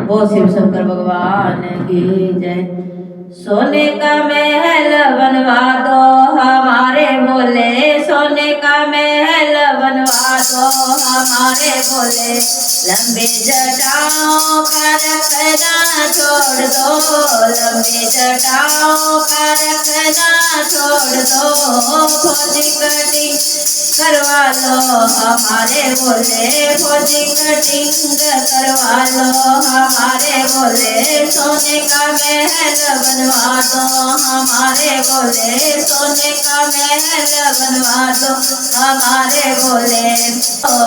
वो शिव शंकर भगवान की जय। सोने का महल बनवा दो हमारे बोले, सोने का महल बनवा दो हमारे बोले। लंबी जटाओं का रखना छोड़ दो, लंबी जटाओं का रखना छोड़ दो। फौजी कटिंग करवा लो हमारे बोले, फौजी कटिंग करवा लो हमारे बोले। सोने का महल बनवा दो हमारे बोले, सोने का महल बनवा दो हमारे बोले।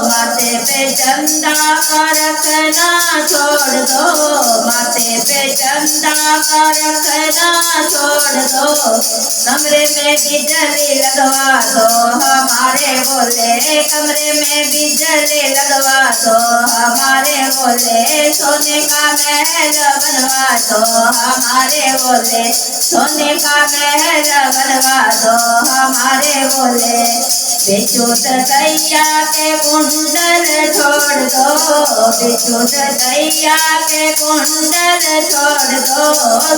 माथे पे चंदा का रखना छोड़ दो, माथे पे चंदा का रखना छोड़ दो। कमरे में बिजली लगवा दो हमारे बोले, कमरे में बिजली लगवा दो हमारे बोले। सोने का महल बनवा दो हमारे बोले, सोने का महल बनवा दो हमारे बोले। बिछुत दैया के कुंडल छोड़ दो, बिछुत दैया के कुंडल छोड़ दो।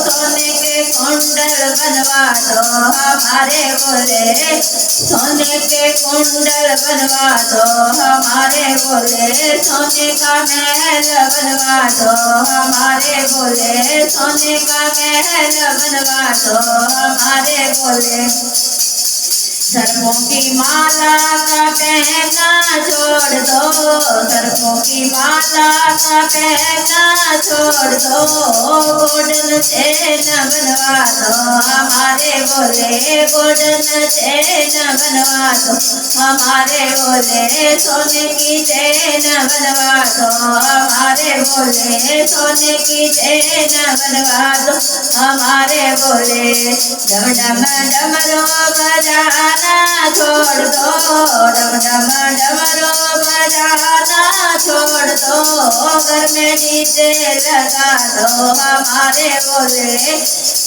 सोने के कुंडल बनवा दो हमारे बोले, सोने के कुंडल बनवा दो हमारे बोले। सोने का महल बनवा दो हमारे बोले, सोने का महल बनवा दो हमारे बोले। सर्पों की माला का पहनना छोड़ दो, सर्पों की माला का पहनना छोड़ दो। गोल्डन चेन बनवा दो हमारे बोले, गोल्डन चेन बनवा दो हमारे बोले। सोने की चेन बनवा दो हमारे बोले, सोने की चेन बनवा दो हमारे बोले। डम डम डमरू बजाना छोड़ दो, डम डम डमरू बजाना छोड़ दो। घर में डीजे लगा दो हमारे बोले,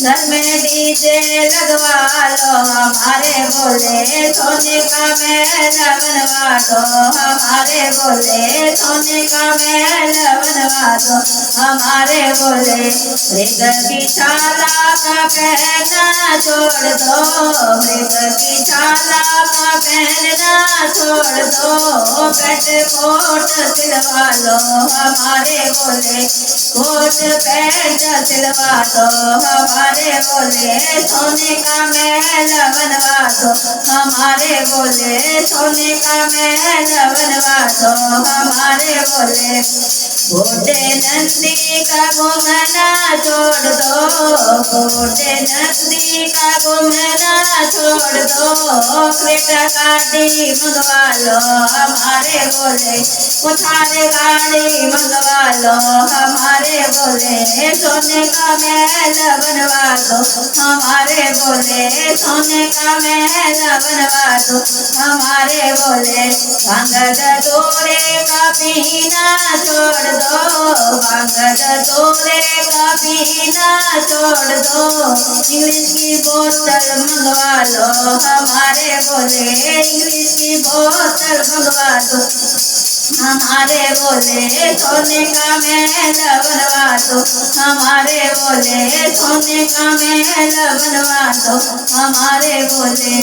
घर में डीजे लगवा लो हमारे बोले। सोने का महल बनवा दो हमारे बोले, सोने का महल बनवा दो हमारे बोले। मृग की छाला का पहनना छोड़ दो, मृग की छाला का पहनना छोड़ दो। पेट कोट सिलवा लो हमारे बोले, कोट पैंट सिलवा दो हमारे बोले। सोने का महल बनवा दो हमारे बोले, सोने का महल बनवा दो हमारे बोले। बूढ़े नंदी का घूमना छोड़ दो, बूढ़े नंदी का घूमना छोड़ दो। क्रेटा गाड़ी मंगवा लो हमारे बोले, उठार गाड़ी मंगवा लो हमारे बोले। सोने का महल बनवा दो हमारे बोले, सोने का महल बनवा दो हमारे बोले। भांगड़ दोरे का पीना छोड़ दो, भांगड़ दोरे का पीना छोड़ दो। इंग्लिश की बोतल मंगवा लो हमारे बोले, इंग्लिश की बोतल मंगवा दो हमारे बोले। सोने का महल बनवा दो हमारे बोले, सोने का महल बनवा दो हमारे बोले।